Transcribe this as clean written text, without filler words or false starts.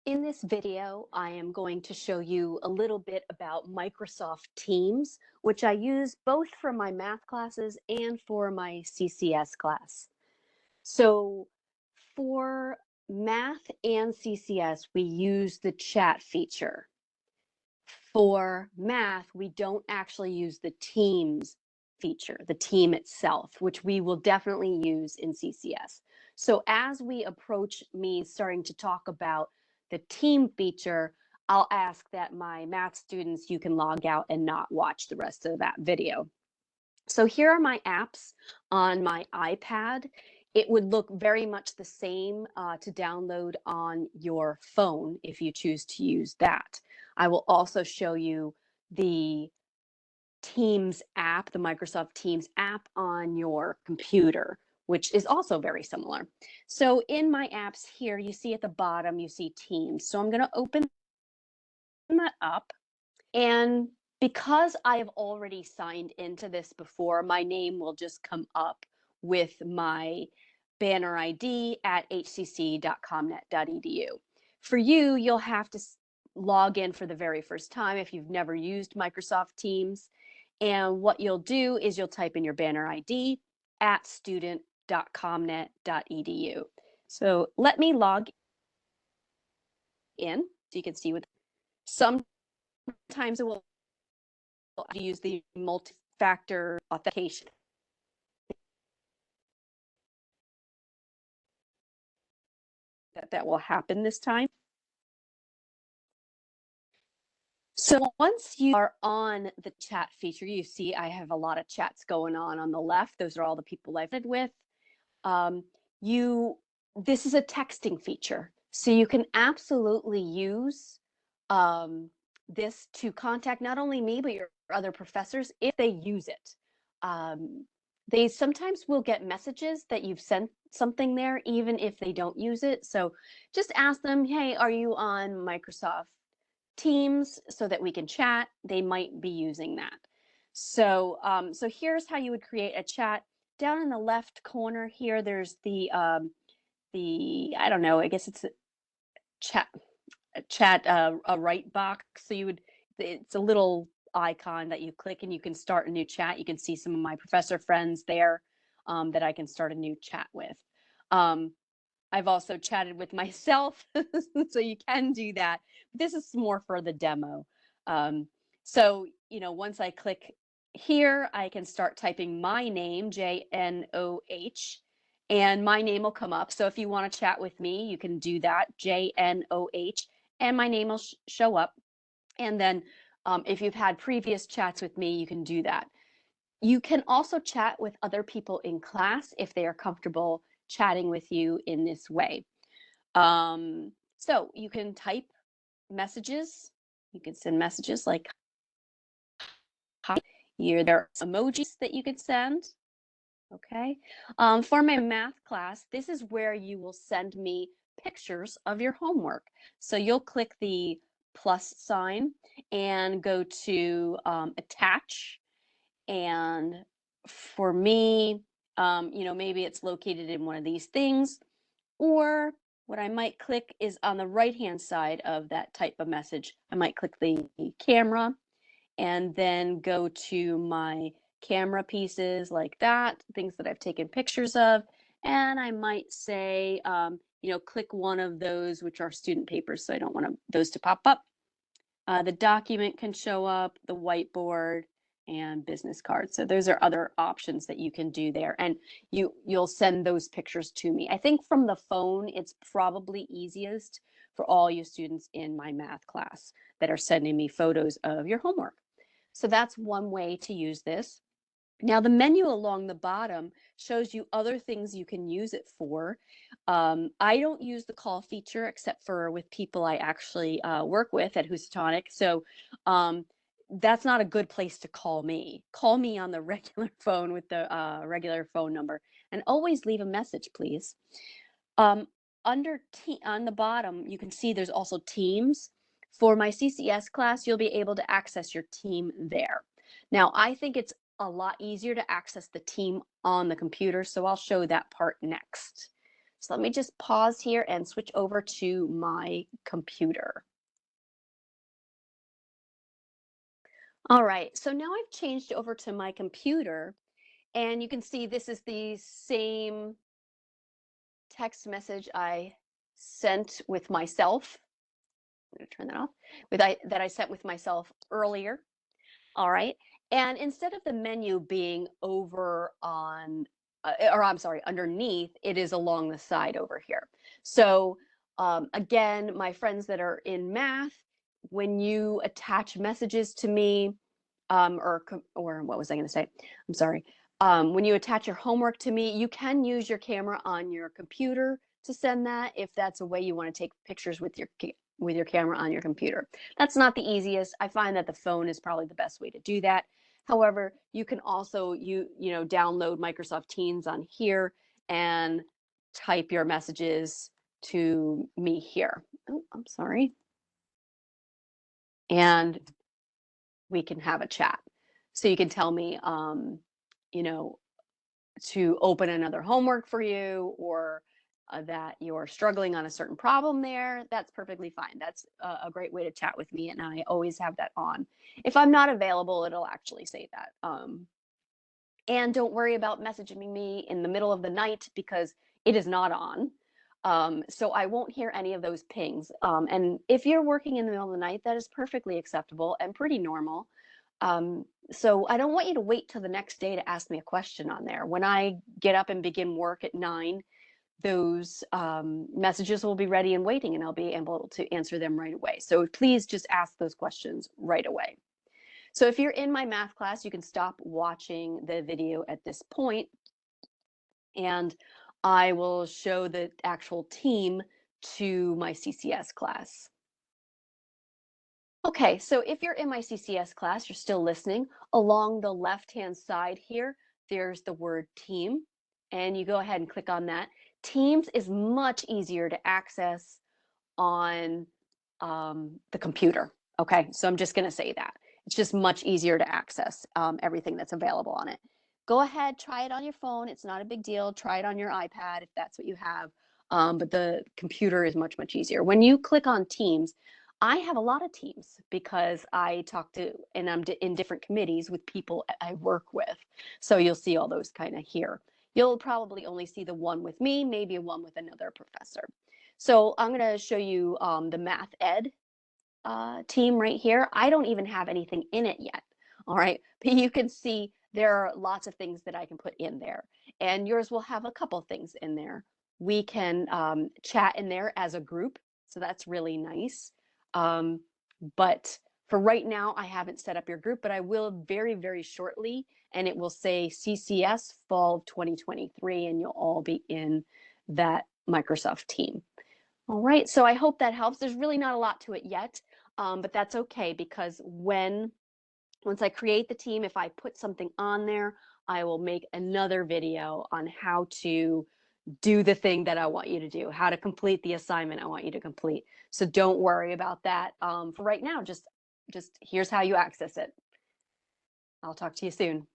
In this video, I am going to show you a little bit about Microsoft Teams, which I use both for my math classes and for my CCS class. So for math and CCS, we use the chat feature. For math, we don't actually use the Teams feature, the team itself, which we will definitely use in CCS. So as we approach me starting to talk about the team feature, I'll ask that my math students, you can log out and not watch the rest of that video. So here are my apps on my iPad. It would look very much the same to download on your phone if you choose to use that. I will also show you the Teams app, the Microsoft Teams app on your computer, which is also very similar. So in my apps here, you see at the bottom, you see Teams. So I'm going to open that up. And because I have already signed into this before, my name will just come up with my banner ID at hcc.comnet.edu. For you, you'll have to log in for the very first time if you've never used Microsoft Teams. And what you'll do is you'll type in your banner ID at student.comnet.edu. So let me log in so you can see what sometimes it will use the multi-factor authentication that will happen this time. So once you are on the chat feature, you see I have a lot of chats going on the left. Those are all the people I've been with. This is a texting feature, so you can absolutely use this to contact not only me, but your other professors if they use it. They sometimes will get messages that you've sent something there, even if they don't use it. So just ask them, hey, are you on Microsoft Teams so that we can chat? They might be using that. So, so here's how you would create a chat. Down in the left corner here, there's I don't know, I guess it's a write box. So it's a little icon that you click and you can start a new chat. You can see some of my professor friends there that I can start a new chat with. I've also chatted with myself, so you can do that. This is more for the demo. So, once I click here, I can start typing my name, Jnoh, and my name will come up. So if you want to chat with me, you can do that, Jnoh, and my name will show up. And then if you've had previous chats with me, you can do that. You can also chat with other people in class if they are comfortable chatting with you in this way. So you can type messages. You can send messages like hi. There are emojis that you could send. Okay. For my math class, this is where you will send me pictures of your homework. So you'll click the plus sign and go to attach. And for me, maybe it's located in one of these things, or what I might click is on the right-hand side of that type of message. I might click the camera and then go to my camera pieces like that, things that I've taken pictures of. And I might say, click one of those, which are student papers. So I don't want those to pop up. The document can show up, the whiteboard, and business cards. So those are other options that you can do there. And you'll send those pictures to me. I think from the phone, it's probably easiest for all you students in my math class that are sending me photos of your homework. So that's one way to use this. Now the menu along the bottom shows you other things you can use it for. I don't use the call feature except for with people I actually work with at Housatonic. So that's not a good place to call me. Call me on the regular phone with the regular phone number, and always leave a message, please. On the bottom, you can see there's also Teams. For my CCS class, you'll be able to access your team there. Now, I think it's a lot easier to access the team on the computer, so I'll show that part next. So let me just pause here and switch over to my computer. All right, so now I've changed over to my computer, and you can see this is the same text message I sent with myself. I'm going to turn that off. That I sent with myself earlier. All right. And instead of the menu being over on, or I'm sorry, underneath, it is along the side over here. So again, my friends that are in math, when you attach messages to me, or what was I going to say? I'm sorry. When you attach your homework to me, you can use your camera on your computer to send that if that's a way you want to take pictures with your camera on your computer. That's not the easiest. I find that the phone is probably the best way to do that. However, you can also download Microsoft Teams on here and type your messages to me here. Oh, I'm sorry. And we can have a chat. So you can tell me, you know, to open another homework for you, or that you're struggling on a certain problem there. That's perfectly fine. That's a great way to chat with me, and I always have that on. If I'm not available, it'll actually say that. And don't worry about messaging me in the middle of the night, because it is not on. So I won't hear any of those pings. And if you're working in the middle of the night, that is perfectly acceptable and pretty normal. So I don't want you to wait till the next day to ask me a question on there. When I get up and begin work at 9, those messages will be ready and waiting, and I'll be able to answer them right away. So please just ask those questions right away. So if you're in my math class, you can stop watching the video at this point, and I will show the actual team to my CCS class. Okay, so if you're in my CCS class, you're still listening, along the left-hand side here, there's the word team, and you go ahead and click on that. Teams is much easier to access on the computer. Okay, so I'm just going to say that. It's just much easier to access everything that's available on it. Go ahead, try it on your phone. It's not a big deal. Try it on your iPad if that's what you have. But the computer is much, much easier. When you click on Teams, I have a lot of teams because I talk to, and I'm in different committees with people I work with. So you'll see all those kind of here. You'll probably only see the one with me, maybe one with another professor. So I'm going to show you the Math Ed team right here. I don't even have anything in it yet. All right. But you can see there are lots of things that I can put in there. And yours will have a couple things in there. We can chat in there as a group. So that's really nice. But for right now, I haven't set up your group, but I will very, very shortly. And it will say CCS Fall 2023, and you'll all be in that Microsoft team. All right, so I hope that helps. There's really not a lot to it yet, but that's okay, because once I create the team, if I put something on there, I will make another video on how to do the thing that I want you to do, how to complete the assignment I want you to complete. So don't worry about that. For right now, just here's how you access it. I'll talk to you soon.